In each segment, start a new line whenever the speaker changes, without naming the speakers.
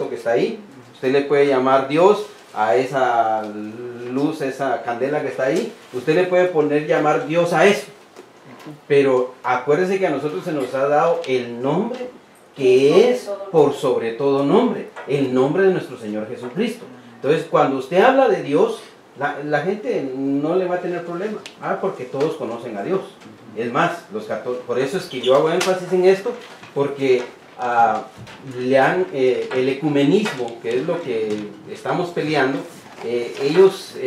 esto que está ahí. Usted le puede llamar Dios a esa luz, esa candela que está ahí. Usted le puede llamar Dios a eso. Pero acuérdese que a nosotros se nos ha dado el nombre que es por sobre todo nombre, el nombre de nuestro Señor Jesucristo. Entonces, cuando usted habla de Dios, la gente no le va a tener problema, porque todos conocen a Dios. Es más, por eso es que yo hago énfasis en esto, porque el ecumenismo, que es lo que estamos peleando, ellos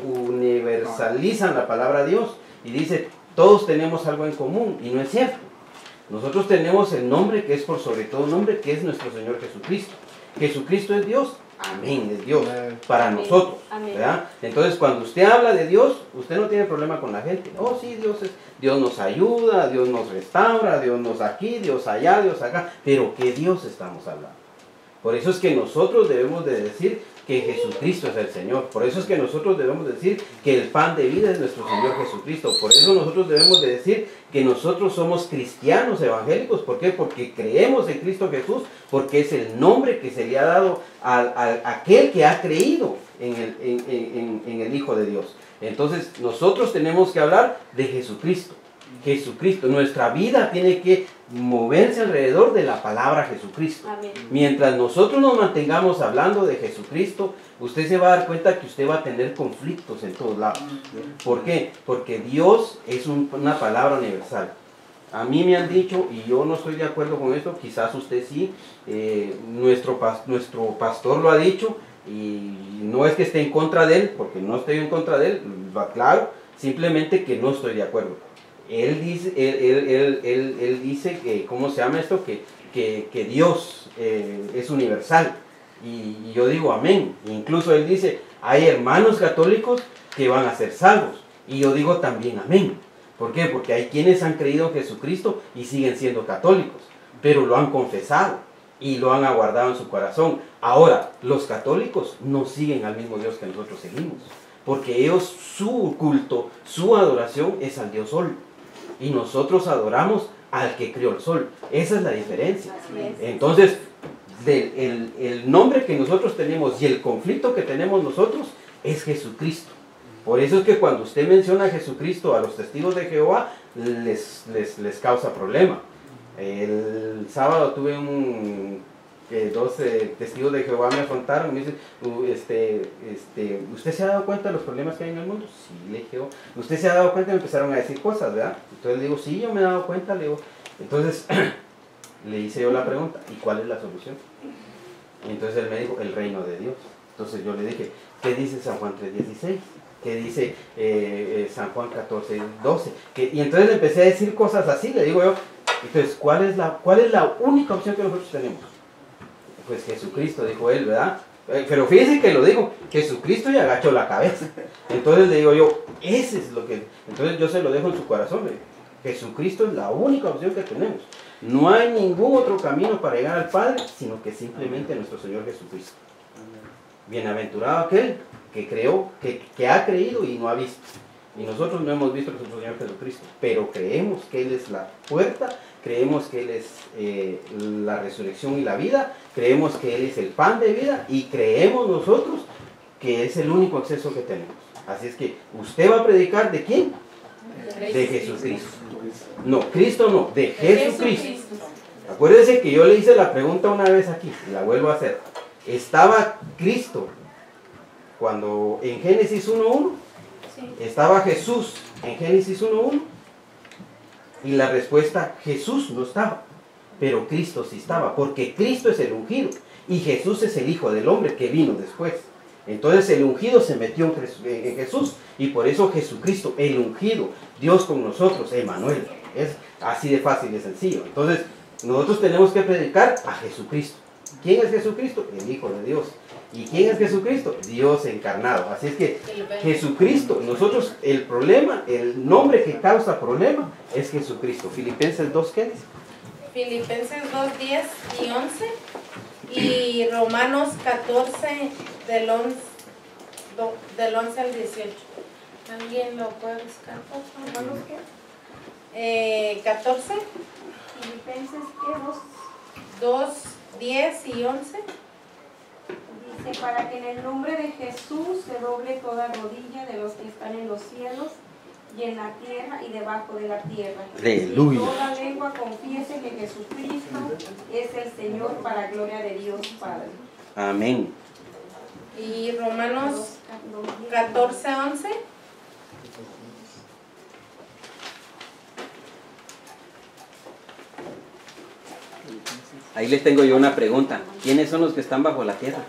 universalizan la palabra Dios y dicen, todos tenemos algo en común, y no es cierto. Nosotros tenemos el nombre que es por sobre todo nombre, que es nuestro Señor Jesucristo. Jesucristo es Dios, amén, es Dios para nosotros, ¿verdad? Entonces, cuando usted habla de Dios, usted no tiene problema con la gente. Oh, sí, Dios nos ayuda, Dios nos restaura, Dios nos aquí, Dios allá, Dios acá. Pero ¿qué Dios estamos hablando? Por eso es que nosotros debemos de decir que Jesucristo es el Señor. Por eso es que nosotros debemos decir que el pan de vida es nuestro Señor Jesucristo. Por eso nosotros debemos de decir que nosotros somos cristianos evangélicos. ¿Por qué? Porque creemos en Cristo Jesús, porque es el nombre que se le ha dado a aquel que ha creído en el Hijo de Dios. Entonces nosotros tenemos que hablar de Jesucristo. Jesucristo, nuestra vida tiene que moverse alrededor de la palabra Jesucristo. Amén. Mientras nosotros nos mantengamos hablando de Jesucristo, usted se va a dar cuenta que usted va a tener conflictos en todos lados. ¿Por qué? Porque Dios es una palabra universal. A mí me han dicho, y yo no estoy de acuerdo con esto, quizás usted sí, nuestro pastor lo ha dicho, y no es que esté en contra de él, porque no estoy en contra de él, lo aclaro, simplemente que no estoy de acuerdo. Él dice que, ¿cómo se llama esto? Que Dios es universal. Y yo digo amén. Incluso él dice, hay hermanos católicos que van a ser salvos. Y yo digo también amén. ¿Por qué? Porque hay quienes han creído en Jesucristo y siguen siendo católicos, pero lo han confesado y lo han aguardado en su corazón. Ahora, los católicos no siguen al mismo Dios que nosotros seguimos, porque ellos, su culto, su adoración es al Dios Sol. Y nosotros adoramos al que creó el sol. Esa es la diferencia. Entonces, el nombre que nosotros tenemos y el conflicto que tenemos nosotros es Jesucristo. Por eso es que cuando usted menciona a Jesucristo a los testigos de Jehová, les causa problema. El sábado tuve dos testigos de Jehová me afrontaron, me dicen, ¿usted se ha dado cuenta de los problemas que hay en el mundo? Sí, le dije, ¿usted se ha dado cuenta? Me empezaron a decir cosas, ¿verdad? Entonces le digo, sí, yo me he dado cuenta, le digo. Entonces le hice yo la pregunta, ¿y cuál es la solución? Y entonces él me dijo, el reino de Dios. Entonces yo le dije, ¿qué dice San Juan 3:16? ¿Qué dice San Juan 14:12? Y entonces le empecé a decir cosas así, le digo yo, entonces, ¿cuál es la única opción que nosotros tenemos? Pues Jesucristo, dijo él, ¿verdad? Pero fíjense que lo digo, Jesucristo y agachó la cabeza. Entonces le digo yo, ese es lo que... Entonces yo se lo dejo en su corazón, le digo, Jesucristo es la única opción que tenemos. No hay ningún otro camino para llegar al Padre, sino que simplemente nuestro Señor Jesucristo. Bienaventurado aquel que creó, que ha creído y no ha visto. Y nosotros no hemos visto a nuestro Señor Jesucristo, pero creemos que Él es la puerta, creemos que Él es la resurrección y la vida, creemos que Él es el pan de vida y creemos nosotros que es el único acceso que tenemos. Así es que usted va a predicar ¿de quién? De Jesucristo. No, Cristo no, de Jesucristo. Acuérdese que yo le hice la pregunta una vez aquí, y la vuelvo a hacer. ¿Estaba Cristo cuando en Génesis 1:1? ¿Estaba Jesús en Génesis 1:1? Y la respuesta, Jesús no estaba, pero Cristo sí estaba, porque Cristo es el ungido y Jesús es el Hijo del Hombre que vino después. Entonces el ungido se metió en Jesús y por eso Jesucristo, el ungido, Dios con nosotros, Emmanuel. Es así de fácil y sencillo. Entonces nosotros tenemos que predicar a Jesucristo. ¿Quién es Jesucristo? El Hijo de Dios. ¿Y quién es Jesucristo? Dios encarnado. Así es que Jesucristo, nosotros el problema, el nombre que causa problema es Jesucristo. Filipenses 2, ¿qué dice?
Filipenses 2:10 y 11 y Romanos 14 del 11 al 18. ¿Alguien lo puede buscar, por favor? ¿Romanos qué? 14.
Filipenses, ¿qué?
2, 10 y 11.
Dice, para que en el nombre de Jesús se doble toda rodilla de los que están en los cielos y en la tierra y debajo de la tierra.
Aleluya.
Y toda lengua confiese que Jesucristo es el Señor para gloria de Dios Padre.
Amén.
Y Romanos 14, 11.
Ahí les tengo yo una pregunta. ¿Quiénes son los que están bajo la tierra?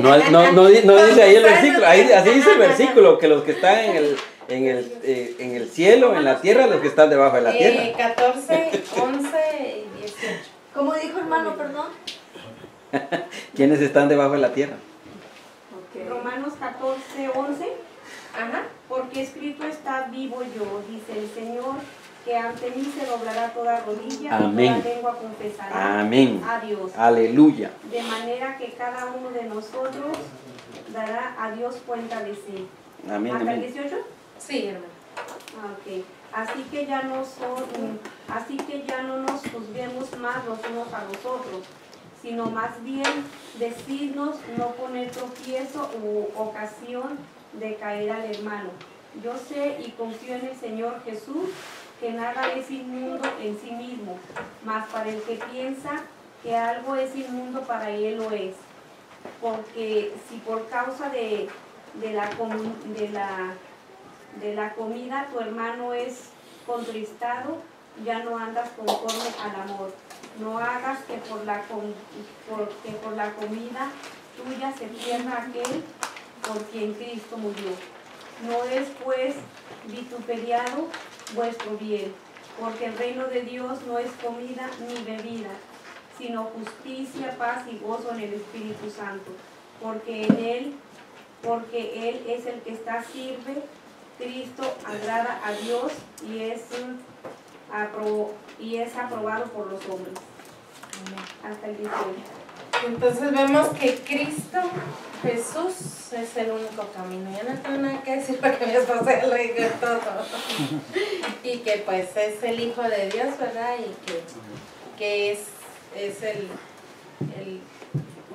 No dice ahí el versículo, ahí, así dice el versículo, que los que están en el cielo, en la tierra, los que están debajo de la tierra.
14, 11 y 18.
¿Cómo dijo, hermano, perdón?
¿Quiénes están debajo de la tierra?
Okay. Romanos 14, 11.
Ajá.
Porque escrito está, vivo yo, dice el Señor, que ante mí se doblará toda rodilla.
Amén.
Y toda lengua confesará.
Amén.
A Dios.
Aleluya.
De manera que cada uno de nosotros dará a Dios cuenta de sí.
Amén.
¿Hasta el
Amén.
18?
Sí, hermano.
Ok. Así que ya no nos juzguemos más los unos a los otros, sino más bien decirnos no poner tropiezo u ocasión de caer al hermano. Yo sé y confío en el Señor Jesús que nada es inmundo en sí mismo, mas para el que piensa que algo es inmundo, para él lo es. Porque si por causa de la comida tu hermano es contristado, ya no andas conforme al amor. No hagas que por la comida tuya se pierda aquel por quien Cristo murió. No es pues vituperiado vuestro bien, porque el reino de Dios no es comida ni bebida, sino justicia, paz y gozo en el Espíritu Santo, porque Él es el que sirve. Cristo agrada a Dios y es aprobado por los hombres. Hasta el 18.
Entonces vemos que Cristo Jesús es el único camino. Ya no tengo nada que decir porque mi esposa ya lo dijo todo. Y que pues es el Hijo de Dios, ¿verdad? Y que es el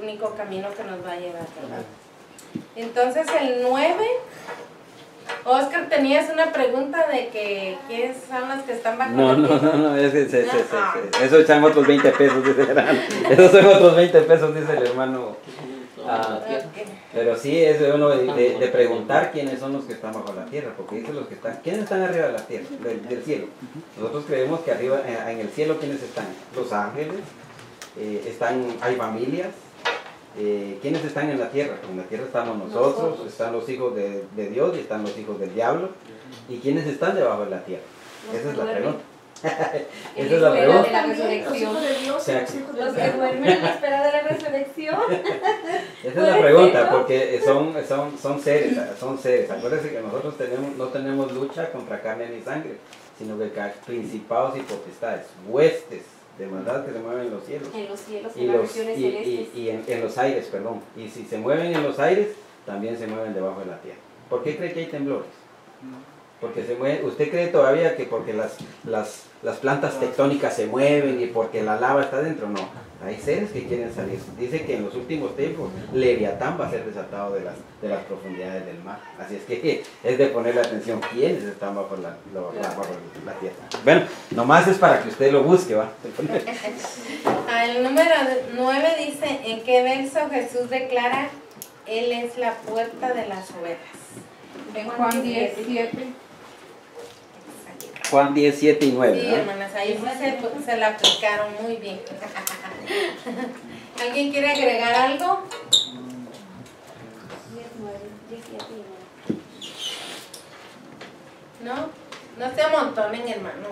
único camino que nos va a llevar, ¿verdad? Entonces el 9, Oscar, tenías una pregunta de que quiénes son los que están bajo la tierra.
No, eso echan otros 20 pesos, dice el hermano. Esos son otros 20 pesos, dice el hermano. Pero sí, es uno de preguntar quiénes son los que están bajo la tierra, porque dice los que están, ¿quiénes están arriba de la tierra, del cielo? Nosotros creemos que arriba, en el cielo, ¿quiénes están? Los ángeles, hay familias. ¿Quiénes están en la tierra? En la tierra estamos nosotros, están los hijos de Dios y están los hijos del diablo. ¿Y quiénes están debajo de la tierra? Esa es la pregunta. Esa es la pregunta.
La resurrección. Los que duermen en la espera de la resurrección.
Esa es la pregunta, porque son seres. Acuérdense que nosotros no tenemos lucha contra carne ni sangre, sino que principados y potestades, huestes de maldad que se mueven en los cielos.
En los cielos, en las regiones celestes.
Y en los aires, perdón. Y si se mueven en los aires, también se mueven debajo de la tierra. ¿Por qué cree que hay temblores? Porque se mueve. ¿Usted cree todavía que porque las plantas tectónicas se mueven y porque la lava está dentro? No. Hay seres que quieren salir. Dice que en los últimos tiempos Leviatán va a ser desatado de las profundidades del mar. Así es que es de ponerle atención quiénes están bajo la tierra. Bueno, nomás es para que usted lo busque, ¿va?
El número 9 dice, ¿en qué verso Jesús declara, Él es la puerta de las ovejas?
En Juan 17.
Juan 10, 7 y 9.
Sí,
¿no?
hermanas, ahí se la aplicaron muy bien. ¿Alguien quiere agregar algo?
10, 9, 17 y 9.
¿No? No se amontonen, hermano.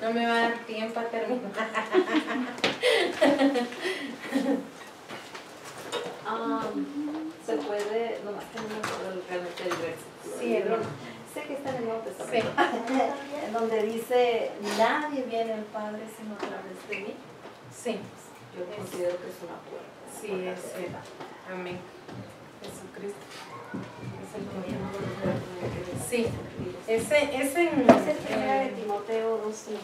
No me va a dar tiempo a terminar.
Se puede, nomás que no me acuerdo realmente el versículo.
Sí, hermano.
Sé que está en el Nuevo
Sí.
Testamento. En donde dice, nadie viene al Padre sino a través de mí.
Sí,
Yo considero que es una puerta.
sí, es cierto. Amén. Jesucristo es Sí, es en
Esa es primera de Timoteo 2:5.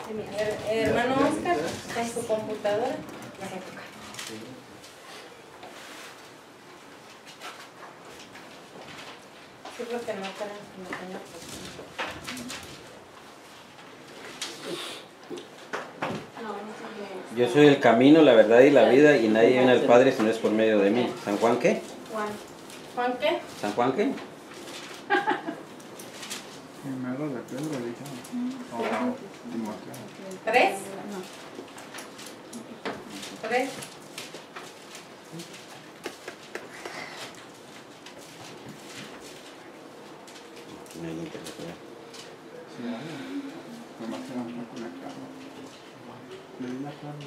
Se me hace.
hermano Oscar, en su computadora. Sí, porque no para que no tenga
No, ese es
Yo soy el camino, la verdad y la vida, y nadie viene al Padre si no es por medio de mí. ¿San Juan qué?
Juan.
¿Juan qué?
¿San Juan qué?
Primero de Pedro, dije. O Timoteo.
3. 3.
No hay internet, ¿verdad?
Sí, nomás que no está conectado. Le di la clave.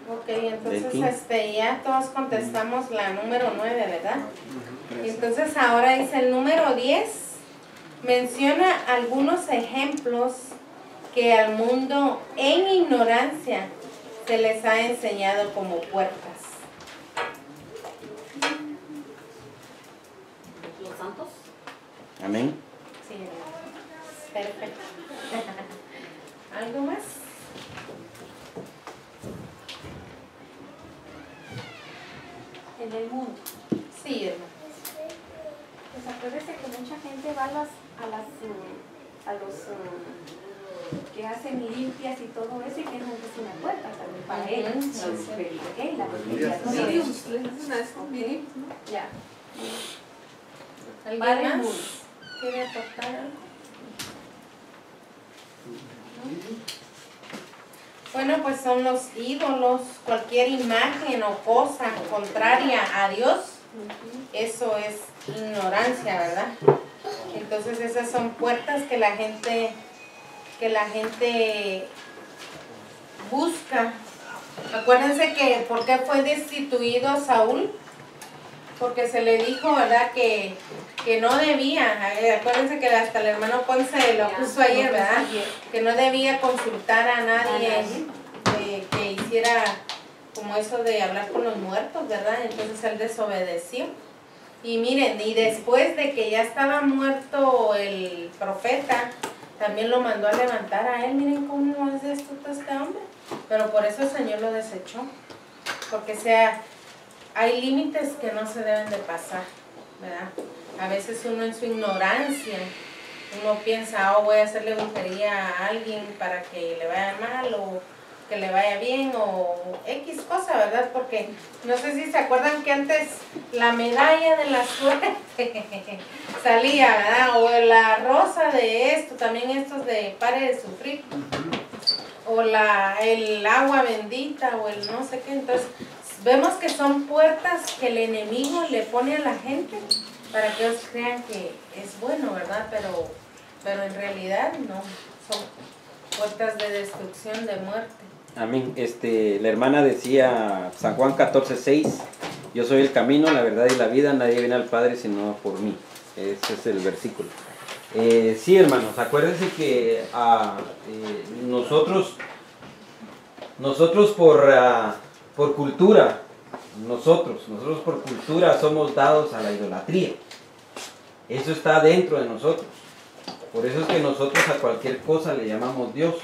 Ok,
¿Del
entonces
quién?
ya todos contestamos la número 9, ¿verdad? Y entonces ahora dice el número 10, menciona algunos ejemplos que al mundo en ignorancia se les ha enseñado como puertas.
Los santos.
Amén.
Sí, perfecto. ¿Algo más?
En el mundo.
Sí, hermano.
Pues acuérdese que mucha gente va a los que hacen limpias y todo eso y piensan que es una puerta también para ellos.
Sí, sí.
Ok, la limpias. Ya.
¿Alguien
Para el
más
mundo.
quiere aportar algo? Bueno, pues son los ídolos, cualquier imagen o cosa contraria a Dios, eso es ignorancia, ¿verdad? Entonces esas son puertas que la gente busca. Acuérdense que ¿por qué fue destituido Saúl? Porque se le dijo, ¿verdad?, que no debía, acuérdense que hasta el hermano Ponce lo puso ayer, ¿verdad?, que no debía consultar a nadie que hiciera como eso de hablar con los muertos, ¿verdad? Entonces él desobedeció. Y miren, y después de que ya estaba muerto el profeta, también lo mandó a levantar a él. Miren cómo es astuto este hombre. Pero por eso el Señor lo desechó. Porque hay límites que no se deben de pasar, ¿verdad? A veces uno en su ignorancia, uno piensa, voy a hacerle brujería a alguien para que le vaya mal o que le vaya bien o X cosa, ¿verdad? Porque no sé si se acuerdan que antes la medalla de la suerte salía, ¿verdad? O la rosa de esto, también estos de pare de sufrir. O el agua bendita o el no sé qué. Entonces vemos que son puertas que el enemigo le pone a la gente para que ellos crean que es bueno, ¿verdad? Pero en realidad no, son puertas de destrucción, de muerte.
Amén. La hermana decía, San Juan 14:6, yo soy el camino, la verdad y la vida, nadie viene al Padre sino por mí. Ese es el versículo. Sí, hermanos, acuérdense que nosotros por cultura, nosotros por cultura somos dados a la idolatría. Eso está dentro de nosotros. Por eso es que nosotros a cualquier cosa le llamamos Dios.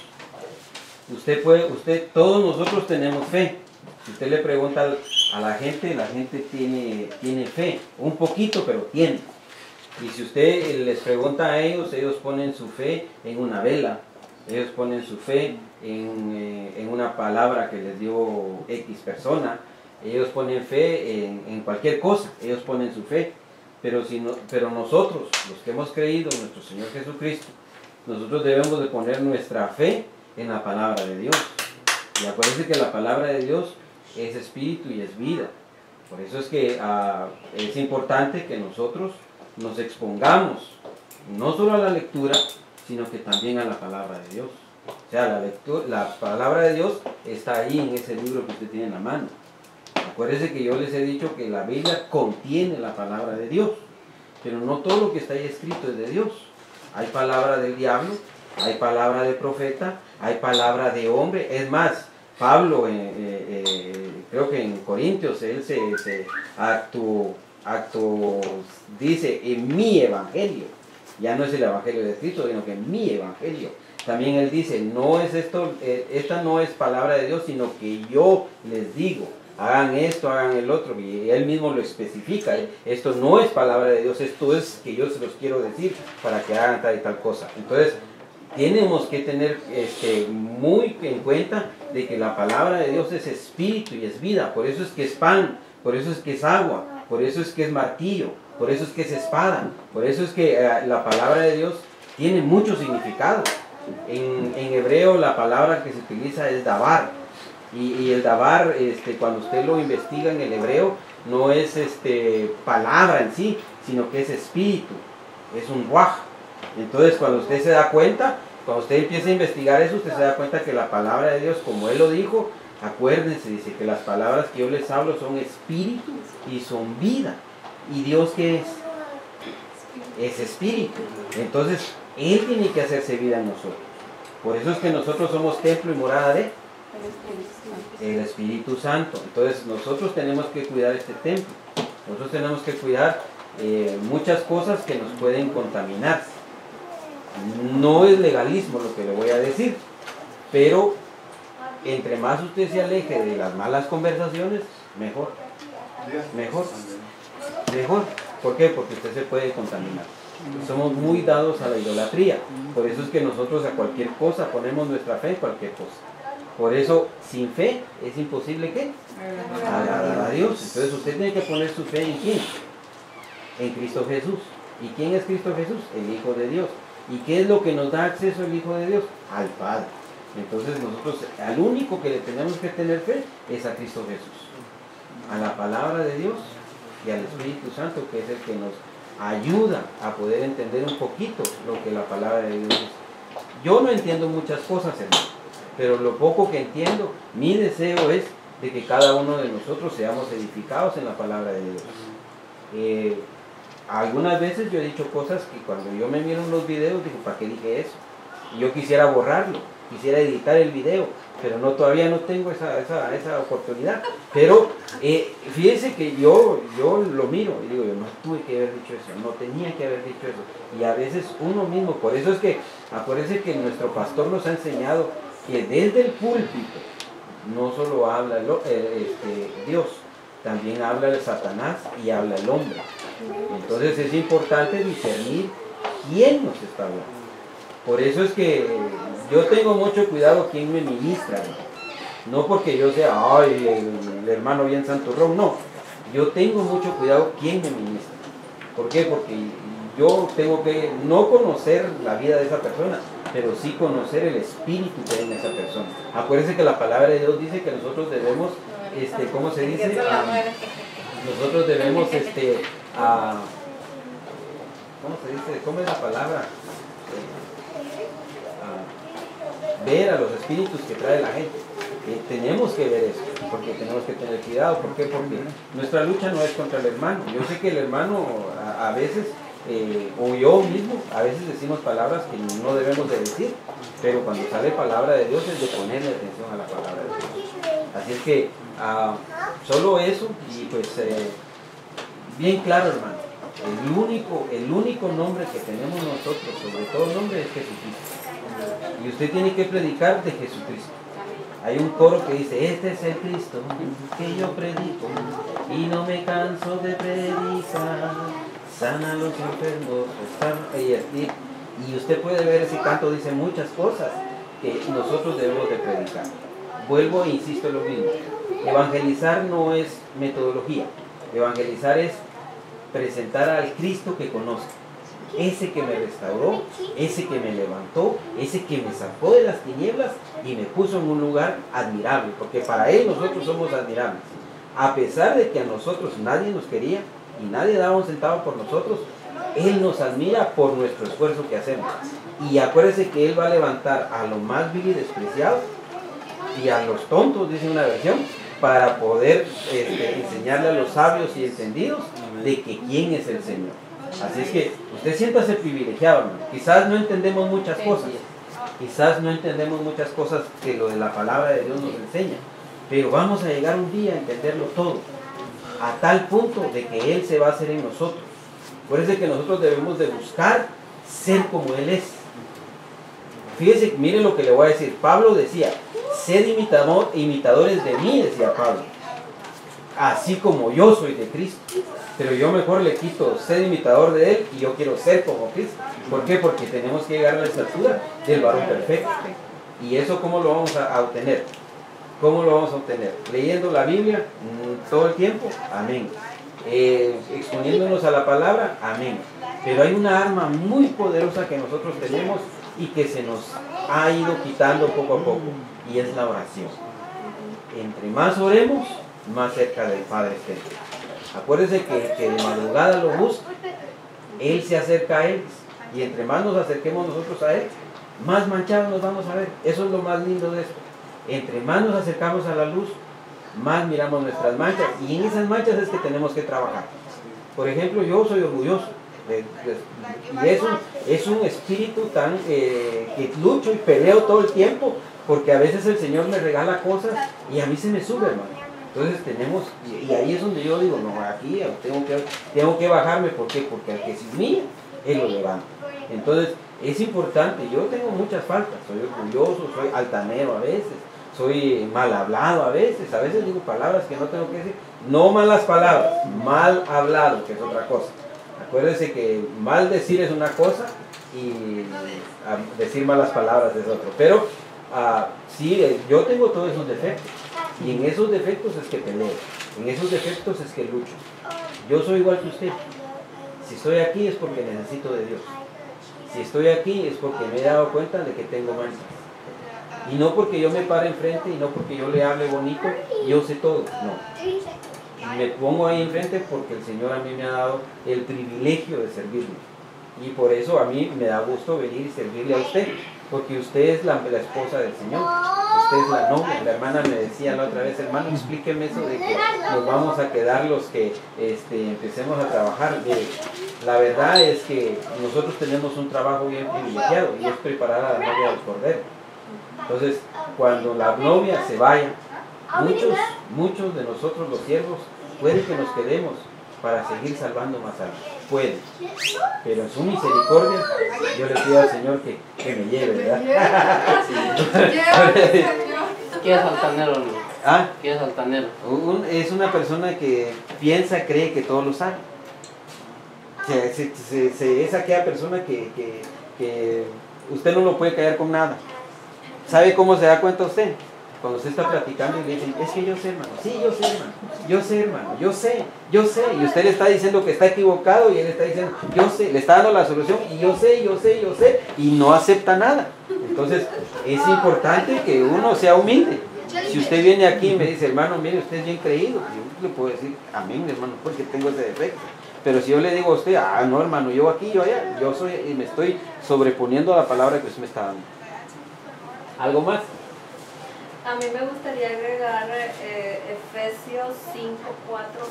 Todos nosotros tenemos fe. Si usted le pregunta a la gente tiene fe. Un poquito, pero tiene. Y si usted les pregunta a ellos ponen su fe en una vela. Ellos ponen su fe en una palabra que les dio X persona. Ellos ponen fe en cualquier cosa. Ellos ponen su fe. Pero nosotros, los que hemos creído en nuestro Señor Jesucristo, nosotros debemos de poner nuestra fe en la palabra de Dios. Y acuérdense que la palabra de Dios es espíritu y es vida. Por eso es que es importante que nosotros nos expongamos no solo a la lectura, sino que también a la palabra de Dios. O sea, la palabra de Dios está ahí en ese libro que usted tiene en la mano. Acuérdense que yo les he dicho que la Biblia contiene la palabra de Dios, pero no todo lo que está ahí escrito es de Dios. Hay palabra del diablo, hay palabra de profeta, hay palabra de hombre. Es más, Pablo, creo creo que en Corintios, él dice en mi evangelio, ya no es el evangelio de Cristo, sino que en mi evangelio. También él dice, no es esto, esta no es palabra de Dios, sino que yo les digo, hagan esto, hagan el otro, y él mismo lo especifica. Esto no es palabra de Dios, esto es que yo se los quiero decir para que hagan tal y tal cosa. Entonces, tenemos que tener muy en cuenta de que la palabra de Dios es espíritu y es vida. Por eso es que es pan, por eso es que es agua, por eso es que es martillo, por eso es que es espada, por eso es que la palabra de Dios tiene mucho significado. En hebreo la palabra que se utiliza es dabar, y el dabar, cuando usted lo investiga en el hebreo, no es palabra en sí, sino que es espíritu, es un ruaj. Entonces cuando usted se da cuenta, cuando usted empieza a investigar eso, usted se da cuenta que la palabra de Dios, como él lo dijo, acuérdense, dice que las palabras que yo les hablo son espíritu y son vida. ¿Y Dios qué es? Es espíritu. Entonces él tiene que hacerse vida en nosotros. Por eso es que nosotros somos templo y morada de el Espíritu Santo. Entonces nosotros tenemos que cuidar este templo. Nosotros tenemos que cuidar muchas cosas que nos pueden contaminar. No es legalismo lo que le voy a decir, pero entre más usted se aleje de las malas conversaciones, mejor. Mejor. Mejor. ¿Por qué? Porque usted se puede contaminar. Somos muy dados a la idolatría. Por eso es que nosotros a cualquier cosa ponemos nuestra fe en cualquier cosa. Por eso, sin fe, es imposible que agradar a Dios. Entonces usted tiene que poner su fe en ¿quién? En Cristo Jesús. ¿Y quién es Cristo Jesús? El Hijo de Dios. ¿Y qué es lo que nos da acceso el Hijo de Dios? Al Padre. Entonces nosotros, al único que le tenemos que tener fe es a Cristo Jesús. A la palabra de Dios y al Espíritu Santo, que es el que nos ayuda a poder entender un poquito lo que la palabra de Dios es. Yo no entiendo muchas cosas, hermano, pero lo poco que entiendo, mi deseo es de que cada uno de nosotros seamos edificados en la palabra de Dios. Algunas veces yo he dicho cosas que cuando yo me miro en los videos digo, ¿para qué dije eso? Y yo quisiera borrarlo, quisiera editar el video, pero todavía no tengo esa oportunidad. Pero fíjense que yo lo miro y digo, yo no tuve que haber dicho eso, no tenía que haber dicho eso. Y a veces uno mismo, por eso es que acuérdense que nuestro pastor nos ha enseñado que desde el púlpito no solo habla Dios, también habla el Satanás y habla el hombre. Entonces es importante discernir quién nos está hablando. Por eso es que yo tengo mucho cuidado quién me ministra, no porque yo sea el hermano bien santurrón, no. Yo tengo mucho cuidado quién me ministra. ¿Por qué? Porque yo tengo que no conocer la vida de esa persona, pero sí conocer el espíritu que hay en esa persona. Acuérdense que la palabra de Dios dice que nosotros debemos, ¿cómo se dice? Nosotros debemos, ¿cómo se dice? ¿Cómo es la palabra? Ver a los espíritus que trae la gente. Tenemos que ver eso, porque tenemos que tener cuidado. ¿Por qué? Porque nuestra lucha no es contra el hermano. Yo sé que el hermano a veces, o yo mismo, a veces decimos palabras que no debemos de decir, pero cuando sale palabra de Dios es de ponerle atención a la palabra de Dios. Así es que solo eso, y pues bien claro, hermano, el único nombre que tenemos nosotros, sobre todo nombre, es Jesucristo. Y usted tiene que predicar de Jesucristo. Hay un coro que dice, este es el Cristo que yo predico y no me canso de predicar, sana a los enfermos, y usted puede ver ese canto, dice muchas cosas que nosotros debemos de predicar. Vuelvo e insisto en lo mismo, evangelizar no es metodología, evangelizar es presentar al Cristo que conozco. Ese que me restauró, ese que me levantó, ese que me sacó de las tinieblas y me puso en un lugar admirable, porque para Él nosotros somos admirables. A pesar de que a nosotros nadie nos quería y nadie daba un centavo por nosotros, Él nos admira por nuestro esfuerzo que hacemos. Y acuérdese que Él va a levantar a lo más vil y despreciado y a los tontos, dice una versión, para poder enseñarle a los sabios y entendidos de que quién es el Señor. Así es que usted siéntase privilegiado, hermano. Quizás no entendemos muchas cosas, que lo de la palabra de Dios nos enseña, pero vamos a llegar un día a entenderlo todo, a tal punto de que Él se va a hacer en nosotros. Por eso es que nosotros debemos de buscar ser como Él es. Fíjese, miren lo que le voy a decir. Pablo decía, sed imitadores de mí, decía Pablo, así como yo soy de Cristo. Pero yo mejor le quito ser imitador de Él y yo quiero ser como Cristo. ¿Por qué? Porque tenemos que llegar a la estatura del varón perfecto. ¿Y eso cómo lo vamos a obtener? ¿Cómo lo vamos a obtener? Leyendo la Biblia todo el tiempo, amén. Exponiéndonos a la palabra, amén. Pero hay una arma muy poderosa que nosotros tenemos y que se nos ha ido quitando poco a poco, y es la oración. Entre más oremos, más cerca del Padre estemos. Acuérdense que de madrugada lo busca, Él se acerca a Él, y entre más nos acerquemos nosotros a Él, más manchados nos vamos a ver. Eso es lo más lindo de esto. Entre más nos acercamos a la luz, más miramos nuestras manchas, y en esas manchas es que tenemos que trabajar. Por ejemplo, yo soy orgulloso, y es un espíritu tan que lucho y peleo todo el tiempo, porque a veces el Señor me regala cosas y a mí se me sube, hermano. Entonces tenemos, y ahí es donde yo digo, no, aquí tengo que bajarme. ¿Por qué? Porque al que se humilla, Él lo levanta. Entonces es importante. Yo tengo muchas faltas, soy orgulloso, soy altanero a veces, soy mal hablado a veces digo palabras que no tengo que decir. No malas palabras, mal hablado, que es otra cosa. Acuérdense que mal decir es una cosa y decir malas palabras es otro. Pero sí, yo tengo todos esos defectos, y en esos defectos es que peleo, en esos defectos es que lucho. Yo soy igual que usted. Si estoy aquí es porque necesito de Dios. Si estoy aquí es porque me he dado cuenta de que tengo manchas. Y no porque yo me pare enfrente y no porque yo le hable bonito, yo sé todo. No. Me pongo ahí enfrente porque el Señor a mí me ha dado el privilegio de servirle. Y por eso a mí me da gusto venir y servirle a usted, porque usted es la esposa del Señor. Usted es la novia. La hermana me decía la otra vez, hermano, explíqueme eso de que nos vamos a quedar los que empecemos a trabajar. La verdad es que nosotros tenemos un trabajo bien privilegiado, y es preparar a la novia del Cordero. Entonces, cuando la novia se vaya, muchos de nosotros los siervos puede que nos quedemos para seguir salvando más almas. Puede. Pero en su misericordia, yo le pido al Señor que me lleve, ¿verdad?
¿Qué es altanero, hermano?
¿Ah?
¿Qué es altanero?
Es una persona que cree que todo lo sabe. Es aquella persona que usted no lo puede callar con nada. ¿Sabe cómo se da cuenta usted? Cuando usted está platicando y le dicen, es que yo sé, hermano. Sí, yo sé, hermano. Yo sé, hermano. Yo sé. Y usted le está diciendo que está equivocado y él está diciendo, yo sé. Le está dando la solución y yo sé. Y no acepta nada. Entonces, es importante que uno sea humilde. Si usted viene aquí y me dice, hermano, mire, usted es bien creído, yo le puedo decir, amén, hermano, porque tengo ese defecto. Pero si yo le digo a usted, no, hermano, yo aquí, yo allá, yo soy, y me estoy sobreponiendo a la palabra que usted me está dando. ¿Algo más?
A mí me gustaría agregar Efesios 5:4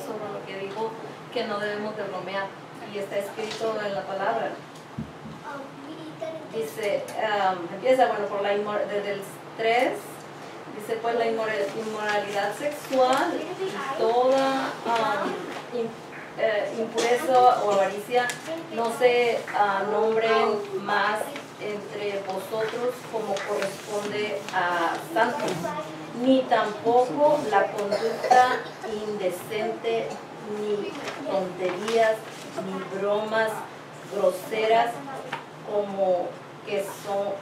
sobre lo que dijo que no debemos de bromear, y está escrito en la palabra. Dice, empieza, por desde el 3, dice, pues la inmoralidad sexual y toda impureza o avaricia no se nombren más entre vosotros como corresponde a santos, ni tampoco la conducta indecente, ni tonterías, ni bromas groseras como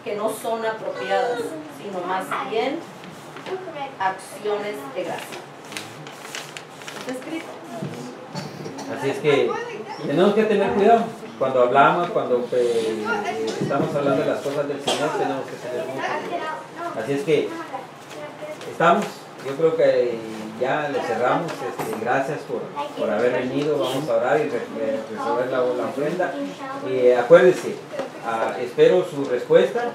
que no son apropiadas, sino más bien acciones de gracia. ¿Está escrito?
Así es que tenemos que tener cuidado. Cuando hablamos, cuando estamos hablando de las cosas del Señor, tenemos que tener mucho cuidado. Así es que estamos, yo creo que ya le cerramos. Gracias por haber venido. Vamos a orar y resolver la ofrenda. Acuérdense, espero su respuesta,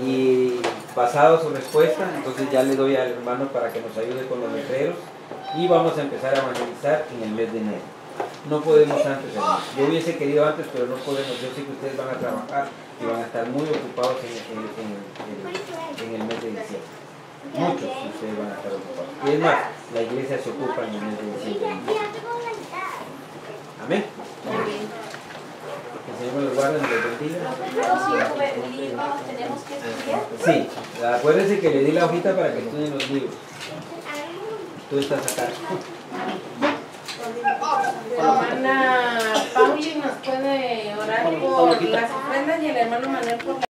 y basado su respuesta, entonces ya le doy al hermano para que nos ayude con los letreros, y vamos a empezar a evangelizar en el mes de enero. No podemos antes, hermano. Yo hubiese querido antes, pero no podemos. Yo sé que ustedes van a trabajar y van a estar muy ocupados en el mes de diciembre. Muchos de ustedes van a estar ocupados. Y es más, la iglesia se ocupa en el mes de diciembre. Amén. Que el Señor me los guarde y me los bendiga.
Los 5 libros tenemos que estudiar.
Sí, acuérdense que le di la hojita para que estudien los libros. Tú estás acá.
Hermana Pauli nos puede orar por las ofrendas y el hermano Manuel por